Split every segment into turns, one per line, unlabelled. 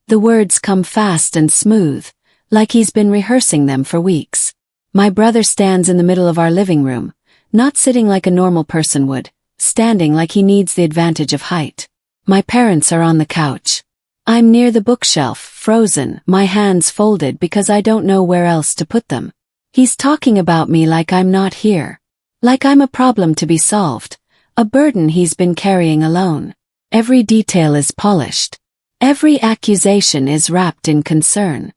The words come fast and smooth, like he's been rehearsing them for weeks. My brother stands in the middle of our living room, not sitting like a normal person would, standing like he needs the advantage of height. My parents are on the couch. I'm near the bookshelf, frozen, my hands folded because I don't know where else to put them. He's talking about me like I'm not here. Like I'm a problem to be solved, a burden he's been carrying alone. Every detail is polished. Every accusation is wrapped in concern.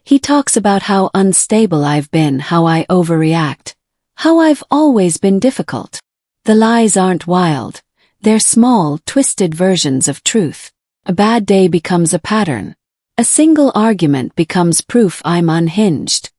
He talks about how unstable I've been, how I overreact, how I've always been difficult. The lies aren't wild. They're small, twisted versions of truth. A bad day becomes a pattern. A single argument becomes proof I'm unhinged.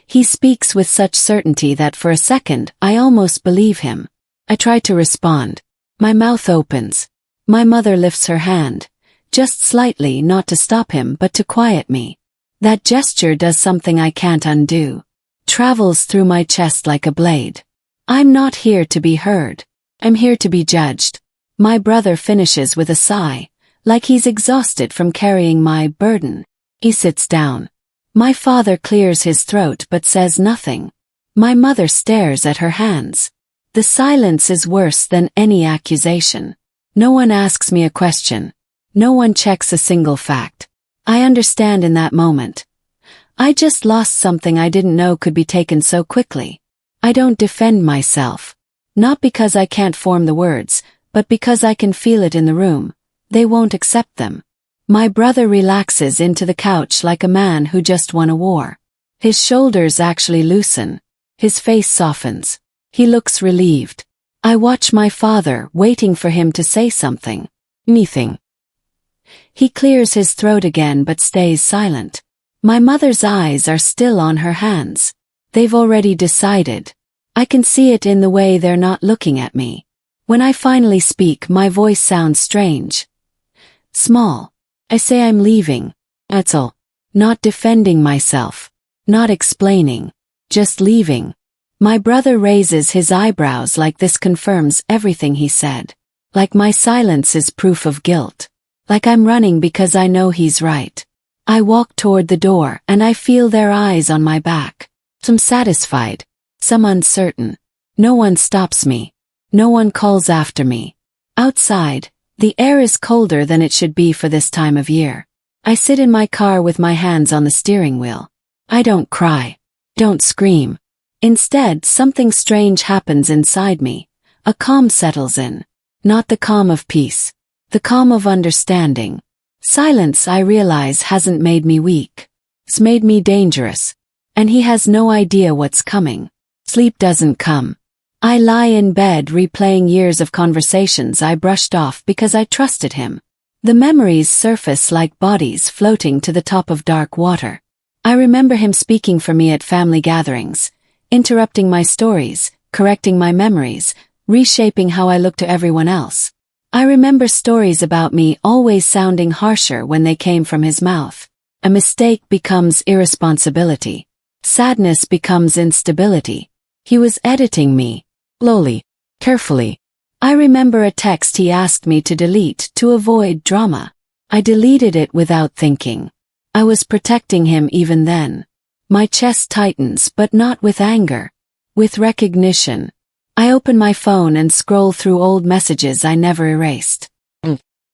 He speaks with such certainty that for a second I almost believe him. I try to respond. My mouth opens. My mother lifts her hand, just slightly, not to stop him but to quiet me. That gesture does something I can't undo. Travels through my chest like a blade. I'm not here to be heard. I'm here to be judged. My brother finishes with a sigh, like he's exhausted from carrying my burden. He sits down. My father clears his throat but says nothing. My mother stares at her hands. The silence is worse than any accusation. No one asks me a question. No one checks a single fact. I understand in that moment. I just lost something I didn't know could be taken so quickly. I don't defend myself. Not because I can't form the words, but because I can feel it in the room. They won't accept them. My brother relaxes into the couch like a man who just won a war. His shoulders actually loosen. His face softens. He looks relieved. I watch my father, waiting for him to say something. Anything. He clears his throat again but stays silent. My mother's eyes are still on her hands. They've already decided. I can see it in the way they're not looking at me. When I finally speak, my voice sounds strange. Small. I say I'm leaving. That's all. Not defending myself. Not explaining. Just leaving. My brother raises his eyebrows like this confirms everything he said. Like my silence is proof of guilt. Like I'm running because I know he's right. I walk toward the door and I feel their eyes on my back. Some satisfied. Some uncertain. No one stops me. No one calls after me. Outside, the air is colder than it should be for this time of year. I sit in my car with my hands on the steering wheel. I don't cry. Don't scream. Instead, something strange happens inside me. A calm settles in. Not the calm of peace. The calm of understanding. Silence, I realize, hasn't made me weak. It's made me dangerous. And he has no idea what's coming. Sleep doesn't come. I lie in bed replaying years of conversations I brushed off because I trusted him. The memories surface like bodies floating to the top of dark water. I remember him speaking for me at family gatherings, interrupting my stories, correcting my memories, reshaping how I look to everyone else. I remember stories about me always sounding harsher when they came from his mouth. A mistake becomes irresponsibility. Sadness becomes instability. He was editing me. Slowly. Carefully. I remember a text he asked me to delete to avoid drama. I deleted it without thinking. I was protecting him even then. My chest tightens, but not with anger. With recognition. I open my phone and scroll through old messages I never erased.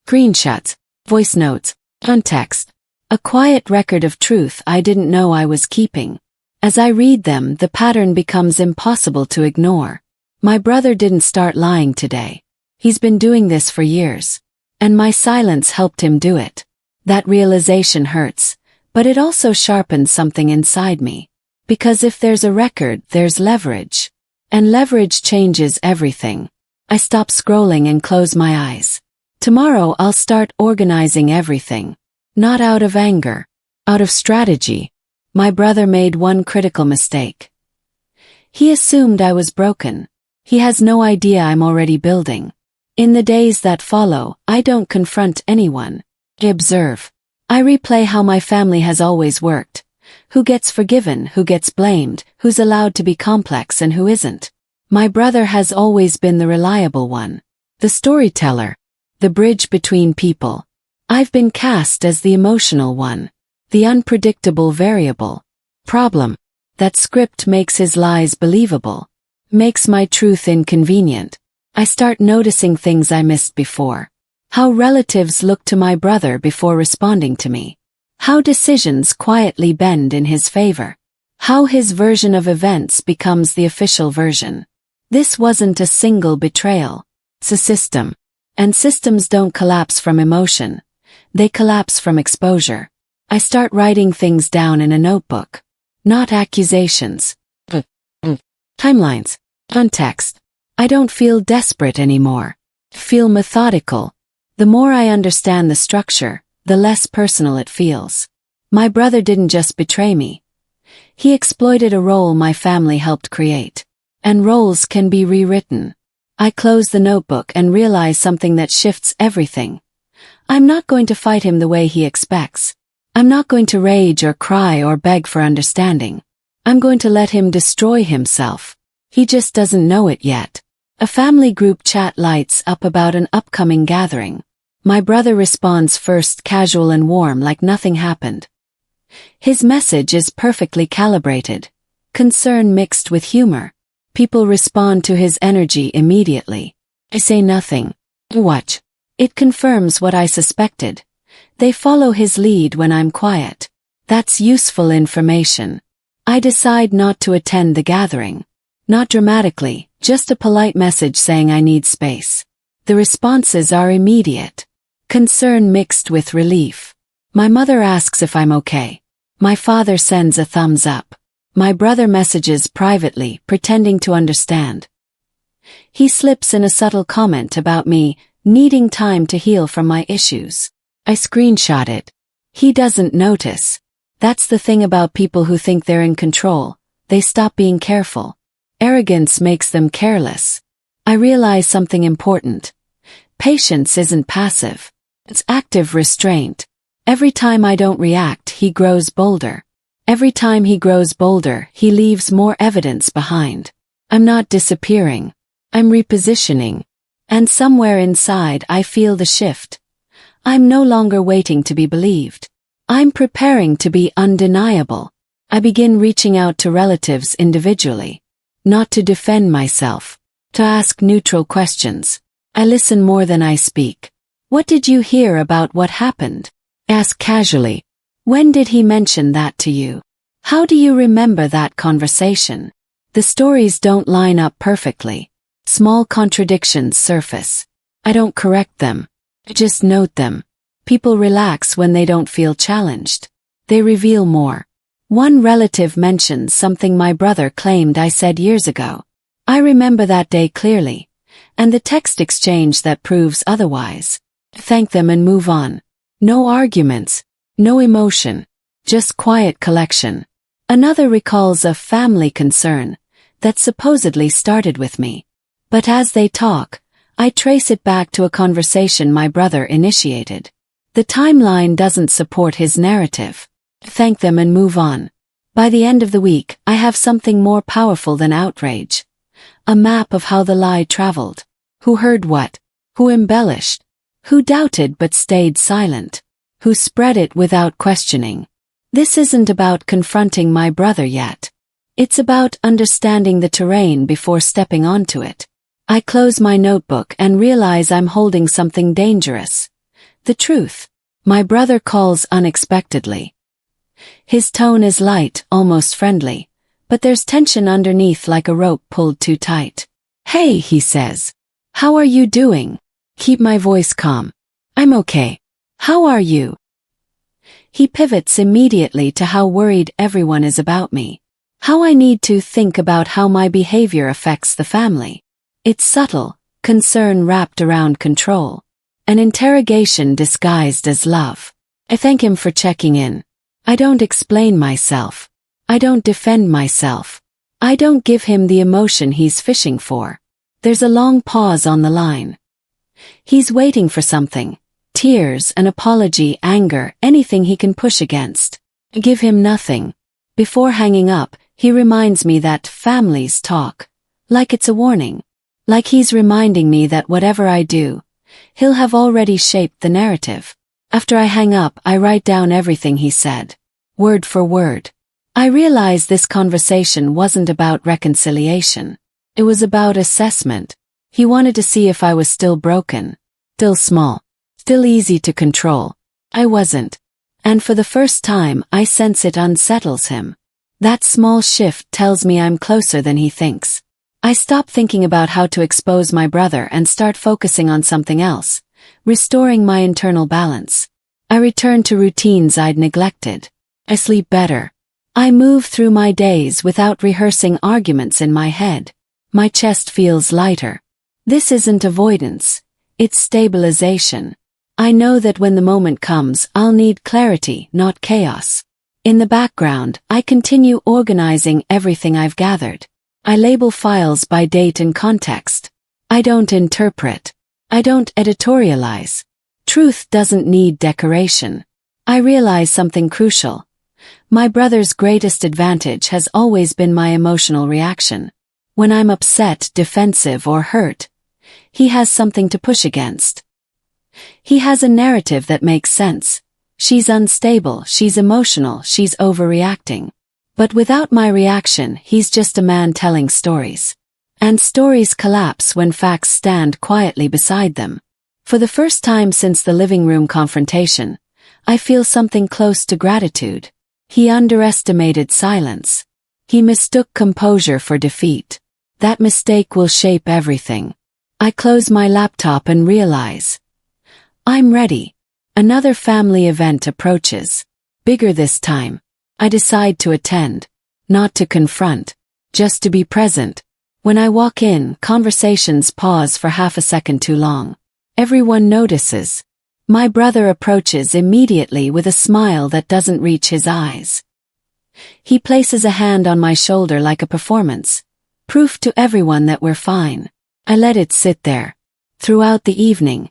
Screenshots, voice notes, context. A quiet record of truth I didn't know I was keeping. As I read them, the pattern becomes impossible to ignore. My brother didn't start lying today. He's been doing this for years. And my silence helped him do it. That realization hurts, but it also sharpens something inside me. Because if there's a record, there's leverage. And leverage changes everything. I stop scrolling and close my eyes. Tomorrow I'll start organizing everything. Not out of anger. Out of strategy. My brother made one critical mistake. He assumed I was broken. He has no idea I'm already building. In the days that follow, I don't confront anyone. I observe. I replay how my family has always worked. Who gets forgiven, who gets blamed, who's allowed to be complex and who isn't. My brother has always been the reliable one. The storyteller. The bridge between people. I've been cast as the emotional one, the unpredictable variable. Problem. That script makes his lies believable, makes my truth inconvenient. I start noticing things I missed before. How relatives look to my brother before responding to me. How decisions quietly bend in his favor. How his version of events becomes the official version. This wasn't a single betrayal. It's a system. And systems don't collapse from emotion. They collapse from exposure. I start writing things down in a notebook. Not accusations. Timelines. Context. I don't feel desperate anymore. I feel methodical. The more I understand the structure, the less personal it feels. My brother didn't just betray me. He exploited a role my family helped create. And roles can be rewritten. I close the notebook and realize something that shifts everything. I'm not going to fight him the way he expects. I'm not going to rage or cry or beg for understanding. I'm going to let him destroy himself. He just doesn't know it yet. A family group chat lights up about an upcoming gathering. My brother responds first, casual and warm, like nothing happened. His message is perfectly calibrated. Concern mixed with humor. People respond to his energy immediately. I say nothing. Watch. It confirms what I suspected. They follow his lead when I'm quiet. That's useful information. I decide not to attend the gathering. Not dramatically, just a polite message saying I need space. The responses are immediate. Concern mixed with relief. My mother asks if I'm okay. My father sends a thumbs up. My brother messages privately, pretending to understand. He slips in a subtle comment about me needing time to heal from my issues. I screenshot it. He doesn't notice. That's the thing about people who think they're in control. They stop being careful. Arrogance makes them careless. I realize something important. Patience isn't passive. It's active restraint. Every time I don't react, he grows bolder. Every time he grows bolder, he leaves more evidence behind. I'm not disappearing. I'm repositioning. And somewhere inside I feel the shift. I'm no longer waiting to be believed. I'm preparing to be undeniable. I begin reaching out to relatives individually. Not to defend myself. To ask neutral questions. I listen more than I speak. What did you hear about what happened? Ask casually. When did he mention that to you? How do you remember that conversation? The stories don't line up perfectly. Small contradictions surface. I don't correct them. I just note them. People relax when they don't feel challenged. They reveal more. One relative mentions something my brother claimed I said years ago. I remember that day clearly. And the text exchange that proves otherwise. Thank them and move on. No arguments. No emotion. Just quiet collection. Another recalls a family concern that supposedly started with me. But as they talk, I trace it back to a conversation my brother initiated. The timeline doesn't support his narrative. Thank them and move on. By the end of the week, I have something more powerful than outrage. A map of how the lie traveled. Who heard what? Who embellished? Who doubted but stayed silent? Who spread it without questioning? This isn't about confronting my brother yet. It's about understanding the terrain before stepping onto it. I close my notebook and realize I'm holding something dangerous. The truth. My brother calls unexpectedly. His tone is light, almost friendly, but there's tension underneath like a rope pulled too tight. Hey, he says. How are you doing? Keep my voice calm. I'm okay. How are you? He pivots immediately to how worried everyone is about me. How I need to think about how my behavior affects the family. It's subtle, concern wrapped around control. An interrogation disguised as love. I thank him for checking in. I don't explain myself. I don't defend myself. I don't give him the emotion he's fishing for. There's a long pause on the line. He's waiting for something. Tears, an apology, anger, anything he can push against. I give him nothing. Before hanging up, he reminds me that families talk. Like it's a warning. Like he's reminding me that whatever I do, he'll have already shaped the narrative. After I hang up, I write down everything he said, word for word. I realize this conversation wasn't about reconciliation. It was about assessment. He wanted to see if I was still broken, still small, still easy to control. I wasn't. And for the first time, I sense it unsettles him. That small shift tells me I'm closer than he thinks. I stop thinking about how to expose my brother and start focusing on something else, restoring my internal balance. I return to routines I'd neglected. I sleep better. I move through my days without rehearsing arguments in my head. My chest feels lighter. This isn't avoidance. It's stabilization. I know that when the moment comes, I'll need clarity, not chaos. In the background, I continue organizing everything I've gathered. I label files by date and context. I don't interpret. I don't editorialize. Truth doesn't need decoration. I realize something crucial. My brother's greatest advantage has always been my emotional reaction. When I'm upset, defensive, or hurt, he has something to push against. He has a narrative that makes sense. She's unstable, she's emotional, she's overreacting. But without my reaction, he's just a man telling stories. And stories collapse when facts stand quietly beside them. For the first time since the living room confrontation, I feel something close to gratitude. He underestimated silence. He mistook composure for defeat. That mistake will shape everything. I close my laptop and realize I'm ready. Another family event approaches. Bigger this time. I decide to attend. Not to confront. Just to be present. When I walk in, conversations pause for half a second too long. Everyone notices. My brother approaches immediately with a smile that doesn't reach his eyes. He places a hand on my shoulder like a performance. Proof to everyone that we're fine. I let it sit there. Throughout the evening,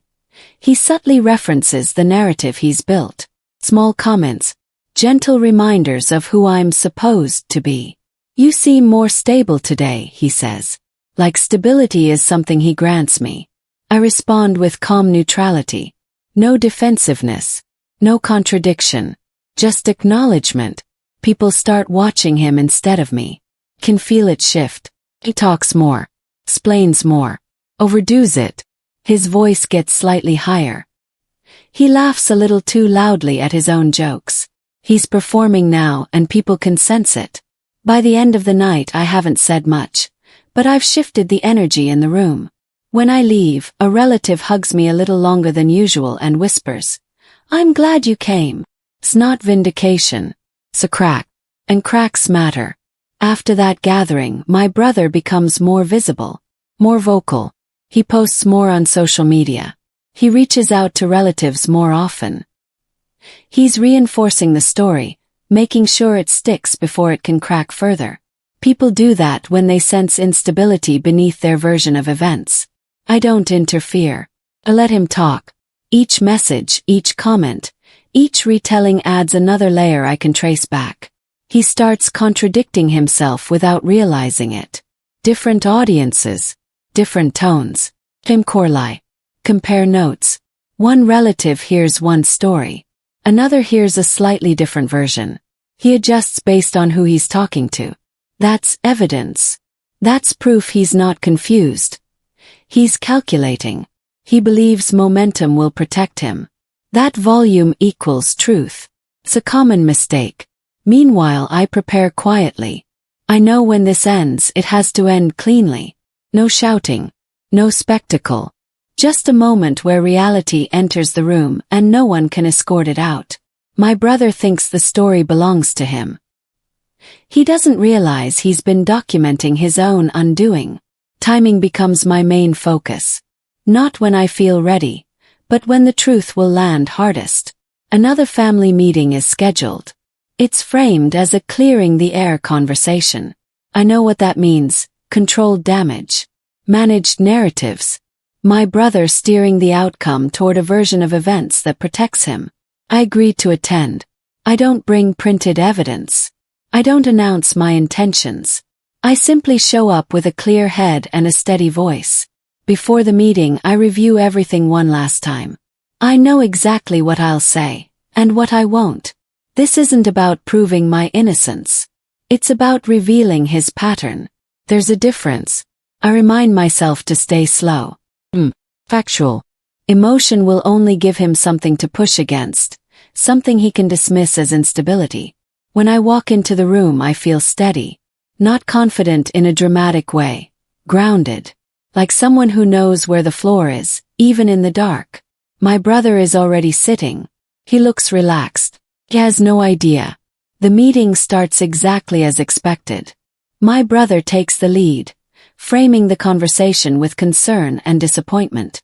he subtly references the narrative he's built. Small comments, gentle reminders of who I'm supposed to be. You seem more stable today, he says. Like stability is something he grants me. I respond with calm neutrality. No defensiveness. No contradiction. Just acknowledgement. People start watching him instead of me. Can feel it shift. He talks more. Explains more. Overdoes it. His voice gets slightly higher. He laughs a little too loudly at his own jokes. He's performing now and people can sense it. By the end of the night I haven't said much, but I've shifted the energy in the room. When I leave, a relative hugs me a little longer than usual and whispers, "I'm glad you came." It's not vindication. It's a crack. And cracks matter. After that gathering, my brother becomes more visible, more vocal. He posts more on social media. He reaches out to relatives more often. He's reinforcing the story, making sure it sticks before it can crack further. People do that when they sense instability beneath their version of events. I don't interfere. I let him talk. Each message, each comment, each retelling adds another layer I can trace back. He starts contradicting himself without realizing it. Different audiences, different tones. Tim Corley. Compare notes. One relative hears one story. Another hears a slightly different version. He adjusts based on who he's talking to. That's evidence. That's proof he's not confused. He's calculating. He believes momentum will protect him. That volume equals truth. It's a common mistake. Meanwhile, I prepare quietly. I know when this ends, it has to end cleanly. No shouting. No spectacle. Just a moment where reality enters the room and no one can escort it out. My brother thinks the story belongs to him. He doesn't realize he's been documenting his own undoing. Timing becomes my main focus. Not when I feel ready, but when the truth will land hardest. Another family meeting is scheduled. It's framed as a clearing the air conversation. I know what that means. Controlled damage. Managed narratives. My brother steering the outcome toward a version of events that protects him. I agreed to attend. I don't bring printed evidence. I don't announce my intentions. I simply show up with a clear head and a steady voice. Before the meeting, I review everything one last time. I know exactly what I'll say, and what I won't. This isn't about proving my innocence. It's about revealing his pattern. There's a difference. I remind myself to stay slow. Factual. Emotion will only give him something to push against, something he can dismiss as instability. When I walk into the room, I feel steady, not confident in a dramatic way, grounded, like someone who knows where the floor is, even in the dark. My brother is already sitting. He looks relaxed. He has no idea. The meeting starts exactly as expected. My brother takes the lead, framing the conversation with concern and disappointment.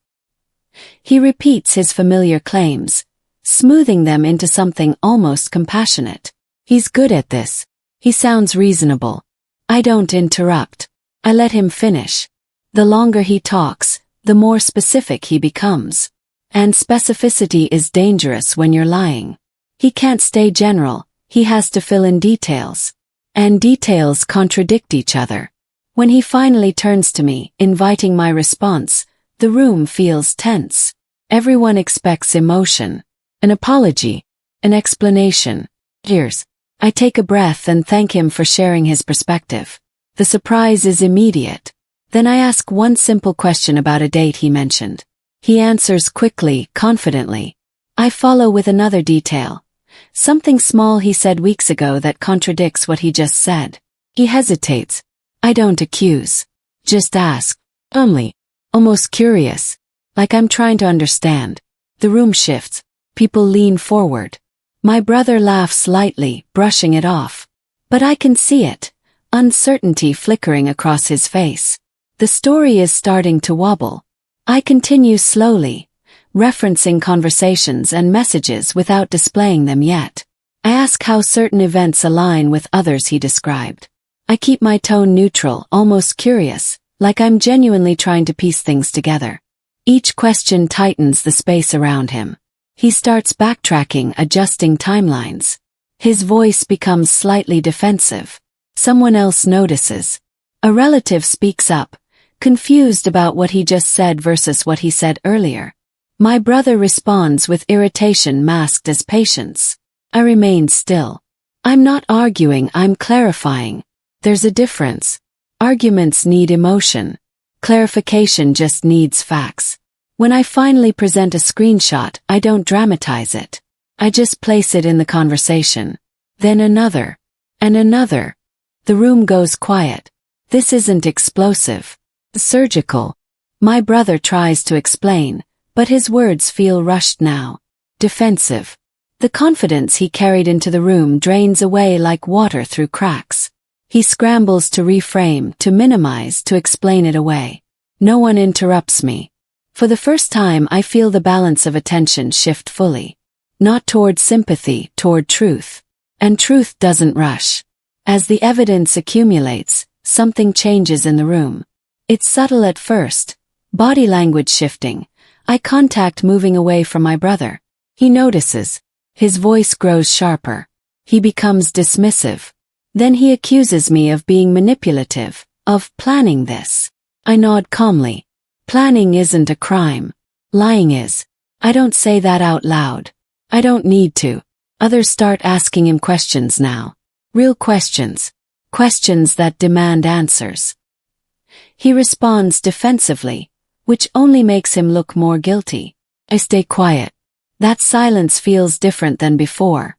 He repeats his familiar claims, smoothing them into something almost compassionate. He's good at this. He sounds reasonable. I don't interrupt. I let him finish. The longer he talks, the more specific he becomes. And specificity is dangerous when you're lying. He can't stay general, he has to fill in details. And details contradict each other. When he finally turns to me, inviting my response, the room feels tense. Everyone expects emotion. An apology. An explanation. Here's. I take a breath and thank him for sharing his perspective. The surprise is immediate. Then I ask one simple question about a date he mentioned. He answers quickly, confidently. I follow with another detail. Something small he said weeks ago that contradicts what he just said. He hesitates. I don't accuse. Just ask. Only. Almost curious. Like I'm trying to understand. The room shifts. People lean forward. My brother laughs lightly, brushing it off. But I can see it. Uncertainty flickering across his face. The story is starting to wobble. I continue slowly, referencing conversations and messages without displaying them yet. I ask how certain events align with others he described. I keep my tone neutral, almost curious, like I'm genuinely trying to piece things together. Each question tightens the space around him. He starts backtracking, adjusting timelines. His voice becomes slightly defensive. Someone else notices. A relative speaks up, confused about what he just said versus what he said earlier. My brother responds with irritation masked as patience. I remain still. I'm not arguing, I'm clarifying. There's a difference. Arguments need emotion. Clarification just needs facts. When I finally present a screenshot, I don't dramatize it. I just place it in the conversation. Then another. And another. The room goes quiet. This isn't explosive. Surgical. My brother tries to explain, but his words feel rushed now. Defensive. The confidence he carried into the room drains away like water through cracks. He scrambles to reframe, to minimize, to explain it away. No one interrupts me. For the first time, I feel the balance of attention shift fully. Not toward sympathy, toward truth. And truth doesn't rush. As the evidence accumulates, something changes in the room. It's subtle at first. Body language shifting. Eye contact moving away from my brother. He notices. His voice grows sharper. He becomes dismissive. Then he accuses me of being manipulative, of planning this. I nod calmly. Planning isn't a crime. Lying is. I don't say that out loud. I don't need to. Others start asking him questions now. Real questions. Questions that demand answers. He responds defensively, which only makes him look more guilty. I stay quiet. That silence feels different than before.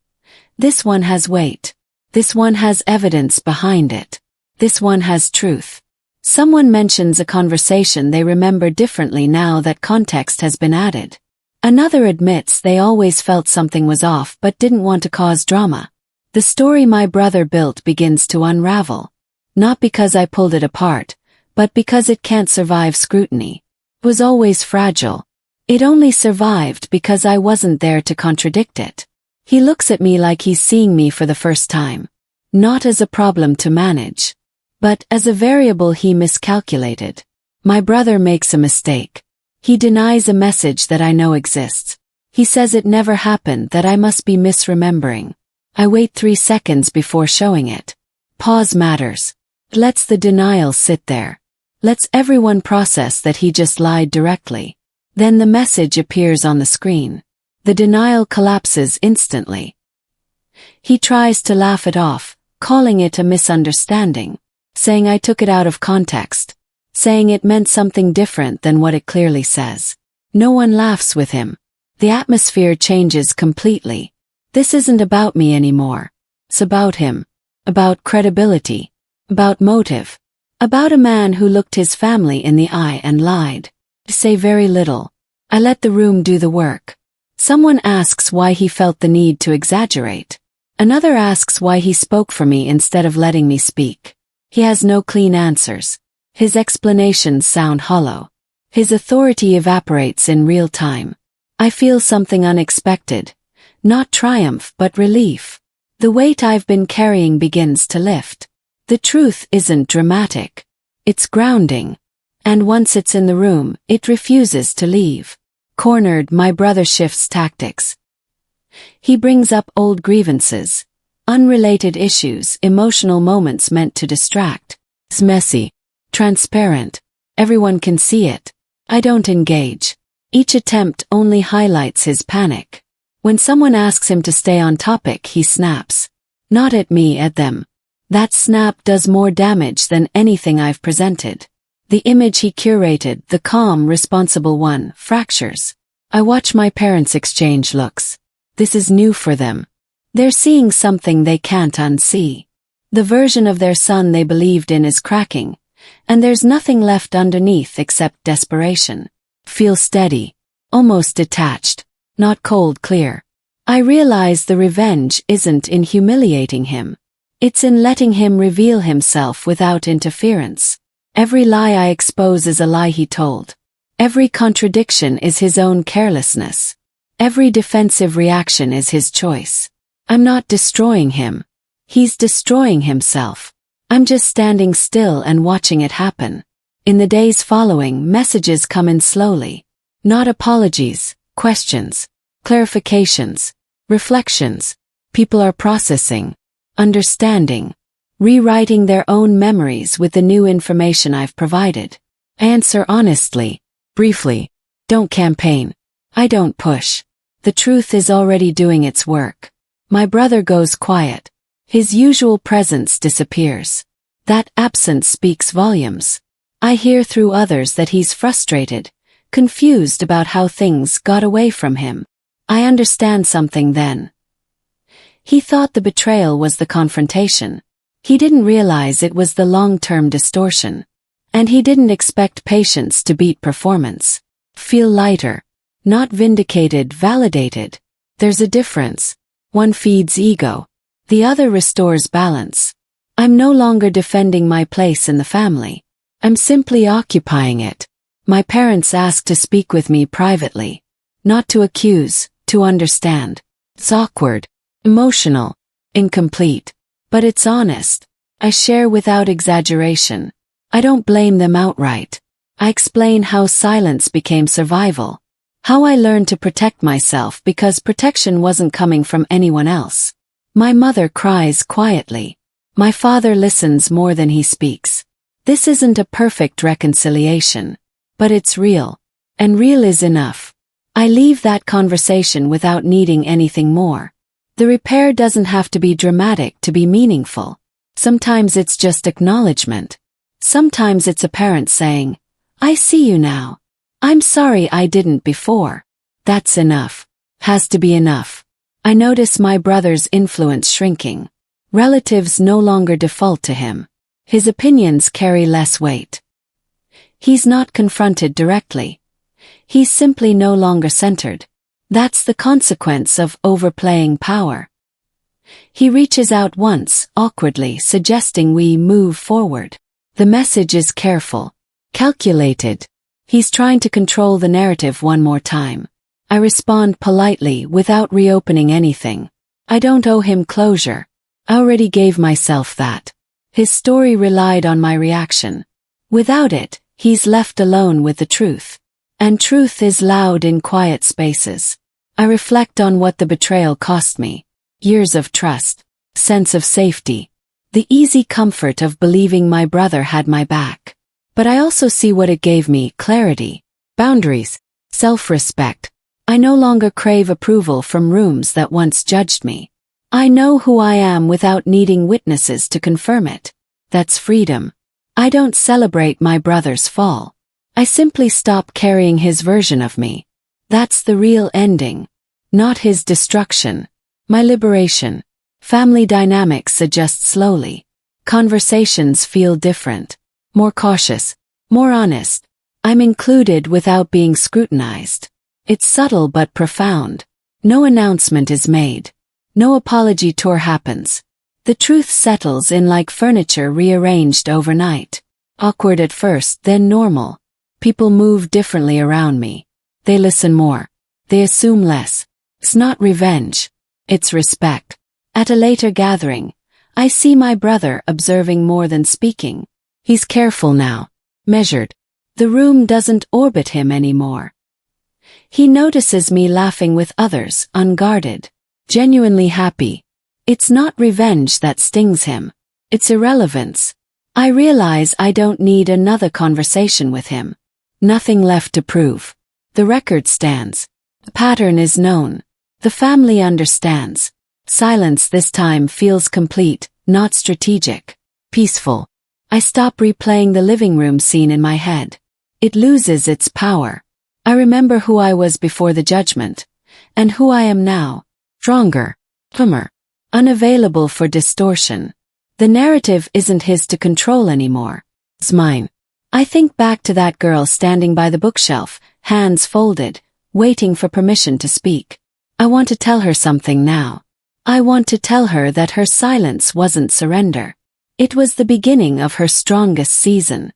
This one has weight. This one has evidence behind it. This one has truth. Someone mentions a conversation they remember differently now that context has been added. Another admits they always felt something was off but didn't want to cause drama. The story my brother built begins to unravel. Not because I pulled it apart, but because it can't survive scrutiny. It was always fragile. It only survived because I wasn't there to contradict it. He looks at me like he's seeing me for the first time. Not as a problem to manage, but as a variable he miscalculated. My brother makes a mistake. He denies a message that I know exists. He says it never happened, that I must be misremembering. I wait 3 seconds before showing it. Pause matters. Lets the denial sit there. Lets everyone process that he just lied directly. Then the message appears on the screen. The denial collapses instantly. He tries to laugh it off, calling it a misunderstanding, saying I took it out of context, saying it meant something different than what it clearly says. No one laughs with him. The atmosphere changes completely. This isn't about me anymore. It's about him. About credibility. About motive. About a man who looked his family in the eye and lied. I say very little. I let the room do the work. Someone asks why he felt the need to exaggerate. Another asks why he spoke for me instead of letting me speak. He has no clean answers. His explanations sound hollow. His authority evaporates in real time. I feel something unexpected. Not triumph but relief. The weight I've been carrying begins to lift. The truth isn't dramatic. It's grounding. And once it's in the room, it refuses to leave. Cornered, my brother shifts tactics. He brings up old grievances, unrelated issues, emotional moments meant to distract. It's messy, transparent. Everyone can see it. I don't engage. Each attempt only highlights his panic. When someone asks him to stay on topic, he snaps. Not at me, at them. That snap does more damage than anything I've presented. The image he curated, the calm, responsible one, fractures. I watch my parents exchange looks. This is new for them. They're seeing something they can't unsee. The version of their son they believed in is cracking, and there's nothing left underneath except desperation. Feel steady, almost detached, not cold clear. I realize the revenge isn't in humiliating him. It's in letting him reveal himself without interference. Every lie I expose is a lie he told. Every contradiction is his own carelessness. Every defensive reaction is his choice. I'm not destroying him. He's destroying himself. I'm just standing still and watching it happen. In the days following, messages come in slowly. Not apologies, questions, clarifications, reflections. People are processing, understanding, rewriting their own memories with the new information I've provided. I answer honestly, briefly. Don't campaign. I don't push. The truth is already doing its work. My brother goes quiet. His usual presence disappears. That absence speaks volumes. I hear through others that he's frustrated, confused about how things got away from him. I understand something then. He thought the betrayal was the confrontation. He didn't realize it was the long-term distortion. And he didn't expect patience to beat performance. Feel lighter. Not vindicated, validated. There's a difference. One feeds ego. The other restores balance. I'm no longer defending my place in the family. I'm simply occupying it. My parents asked to speak with me privately. Not to accuse, to understand. It's awkward, emotional, incomplete. But it's honest. I share without exaggeration. I don't blame them outright. I explain how silence became survival. How I learned to protect myself because protection wasn't coming from anyone else. My mother cries quietly. My father listens more than he speaks. This isn't a perfect reconciliation. But it's real. And real is enough. I leave that conversation without needing anything more. The repair doesn't have to be dramatic to be meaningful. Sometimes it's just acknowledgement. Sometimes it's a parent saying, I see you now. I'm sorry I didn't before. That's enough. Has to be enough. I notice my brother's influence shrinking. Relatives no longer default to him. His opinions carry less weight. He's not confronted directly. He's simply no longer centered. That's the consequence of overplaying power. He reaches out once, awkwardly, suggesting we move forward. The message is careful, calculated. He's trying to control the narrative one more time. I respond politely without reopening anything. I don't owe him closure. I already gave myself that. His story relied on my reaction. Without it, he's left alone with the truth. And truth is loud in quiet spaces. I reflect on what the betrayal cost me. Years of trust, sense of safety, the easy comfort of believing my brother had my back. But I also see what it gave me: clarity, boundaries, Self-respect. I no longer crave approval from rooms that once judged me. I know who I am without needing witnesses to confirm it. That's freedom. I don't celebrate my brother's fall. I simply stop carrying his version of me. That's the real ending. Not his destruction. My liberation. Family dynamics adjust slowly. Conversations feel different. More cautious. More honest. I'm included without being scrutinized. It's subtle but profound. No announcement is made. No apology tour happens. The truth settles in like furniture rearranged overnight. Awkward at first, then normal. People move differently around me. They listen more. They assume less. It's not revenge. It's respect. At a later gathering, I see my brother observing more than speaking. He's careful now. Measured. The room doesn't orbit him anymore. He notices me laughing with others, unguarded. Genuinely happy. It's not revenge that stings him. It's irrelevance. I realize I don't need another conversation with him. Nothing left to prove. The record stands. The pattern is known. The family understands. Silence this time feels complete, not strategic. Peaceful. I stop replaying the living room scene in my head. It loses its power. I remember who I was before the judgment, and who I am now. Stronger. Firmer. Unavailable for distortion. The narrative isn't his to control anymore. It's mine. I think back to that girl standing by the bookshelf, hands folded, waiting for permission to speak. I want to tell her something now. I want to tell her that her silence wasn't surrender. It was the beginning of her strongest season.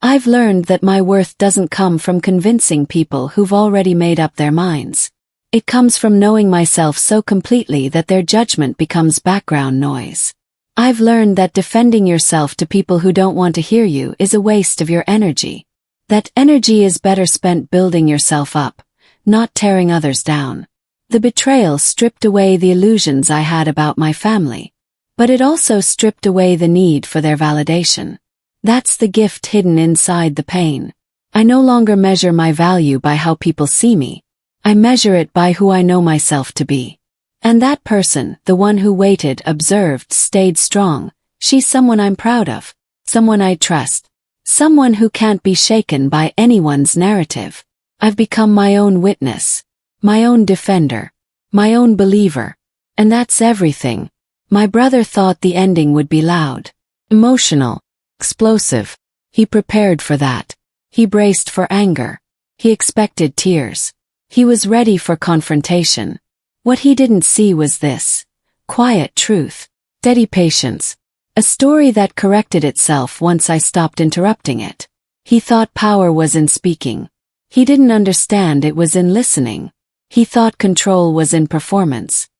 I've learned that my worth doesn't come from convincing people who've already made up their minds. It comes from knowing myself so completely that their judgment becomes background noise. I've learned that defending yourself to people who don't want to hear you is a waste of your energy. That energy is better spent building yourself up, not tearing others down. The betrayal stripped away the illusions I had about my family, but it also stripped away the need for their validation. That's the gift hidden inside the pain. I no longer measure my value by how people see me. I measure it by who I know myself to be. And that person, the one who waited, observed, stayed strong, she's someone I'm proud of, someone I trust, someone who can't be shaken by anyone's narrative. I've become my own witness, my own defender, my own believer. And that's everything. My brother thought the ending would be loud, emotional, explosive. He prepared for that. He braced for anger. He expected tears. He was ready for confrontation. What he didn't see was this. Quiet truth. Steady patience. A story that corrected itself once I stopped interrupting it. He thought power was in speaking. He didn't understand it was in listening. He thought control was in performance.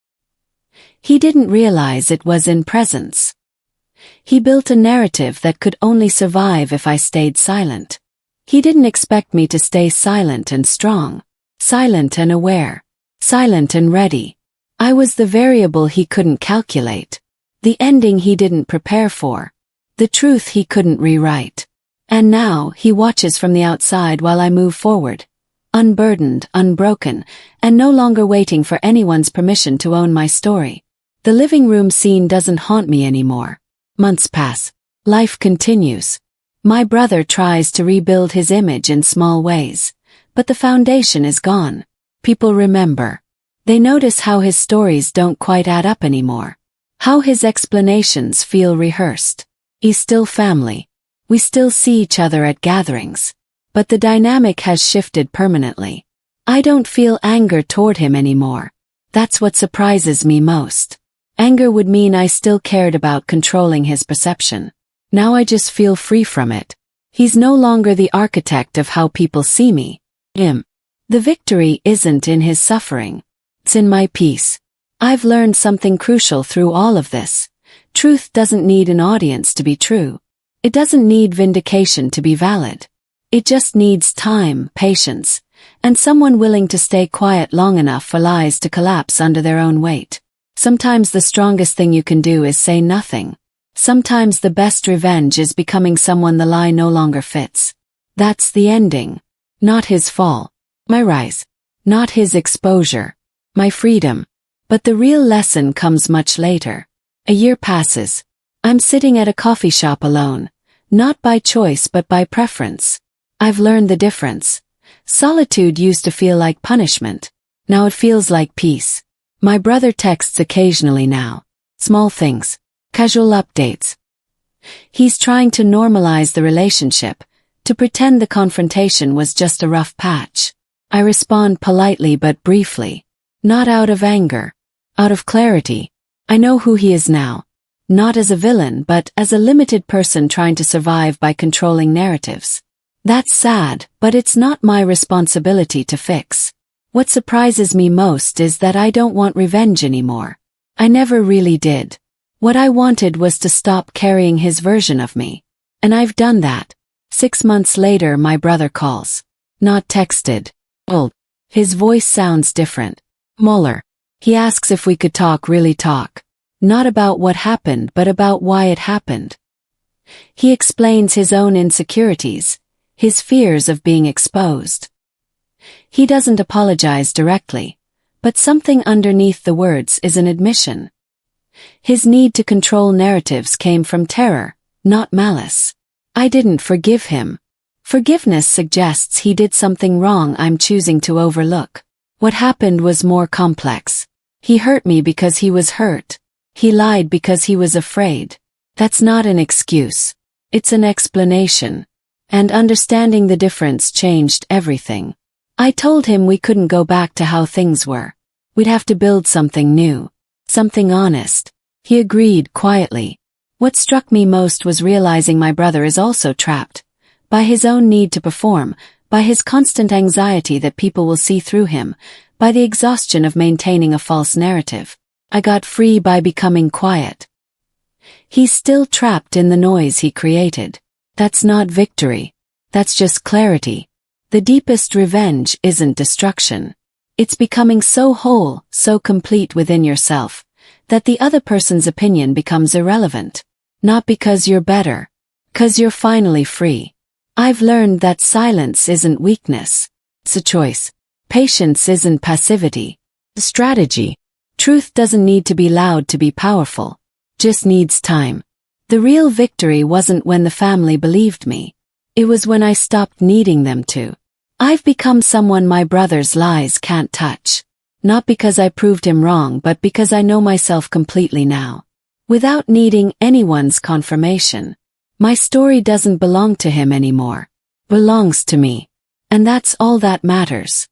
He didn't realize it was in presence. He built a narrative that could only survive if I stayed silent. He didn't expect me to stay silent and strong. Silent and aware. Silent and ready. I was the variable he couldn't calculate. The ending he didn't prepare for. The truth he couldn't rewrite. And now he watches from the outside while I move forward. Unburdened, unbroken, and no longer waiting for anyone's permission to own my story. The living room scene doesn't haunt me anymore. Months pass. Life continues. My brother tries to rebuild his image in small ways. But the foundation is gone. People remember. They notice how his stories don't quite add up anymore. How his explanations feel rehearsed. He's still family. We still see each other at gatherings. But the dynamic has shifted permanently. I don't feel anger toward him anymore. That's what surprises me most. Anger would mean I still cared about controlling his perception. Now I just feel free from it. He's no longer the architect of how people see me. The victory isn't in his suffering. It's in my peace. I've learned something crucial through all of this. Truth doesn't need an audience to be true. It doesn't need vindication to be valid. It just needs time, patience, and someone willing to stay quiet long enough for lies to collapse under their own weight. Sometimes the strongest thing you can do is say nothing. Sometimes the best revenge is becoming someone the lie no longer fits. That's the ending. Not his fall. My rise. Not his exposure. My freedom. But the real lesson comes much later. A year passes. I'm sitting at a coffee shop alone. Not by choice but by preference. I've learned the difference. Solitude used to feel like punishment. Now it feels like peace. My brother texts occasionally now. Small things. Casual updates. He's trying to normalize the relationship, to pretend the confrontation was just a rough patch. I respond politely but briefly. Not out of anger. Out of clarity. I know who he is now. Not as a villain but as a limited person trying to survive by controlling narratives. That's sad, but it's not my responsibility to fix. What surprises me most is that I don't want revenge anymore. I never really did. What I wanted was to stop carrying his version of me. And I've done that. 6 months later my brother calls. Not texted. Old. His voice sounds different. Muller. He asks if we could really talk. Not about what happened but about why it happened. He explains his own insecurities, his fears of being exposed. He doesn't apologize directly, but something underneath the words is an admission. His need to control narratives came from terror, not malice. I didn't forgive him. Forgiveness suggests he did something wrong I'm choosing to overlook. What happened was more complex. He hurt me because he was hurt. He lied because he was afraid. That's not an excuse. It's an explanation. And understanding the difference changed everything. I told him we couldn't go back to how things were. We'd have to build something new. Something honest. He agreed quietly. What struck me most was realizing my brother is also trapped. By his own need to perform, by his constant anxiety that people will see through him, by the exhaustion of maintaining a false narrative. I got free by becoming quiet. He's still trapped in the noise he created. That's not victory. That's just clarity. The deepest revenge isn't destruction. It's becoming so whole, so complete within yourself, that the other person's opinion becomes irrelevant. Not because you're better. 'Cause you're finally free. I've learned that silence isn't weakness. It's a choice. Patience isn't passivity. Strategy. Truth doesn't need to be loud to be powerful. Just needs time. The real victory wasn't when the family believed me. It was when I stopped needing them to. I've become someone my brother's lies can't touch. Not because I proved him wrong but because I know myself completely now. Without needing anyone's confirmation. My story doesn't belong to him anymore. Belongs to me. And that's all that matters.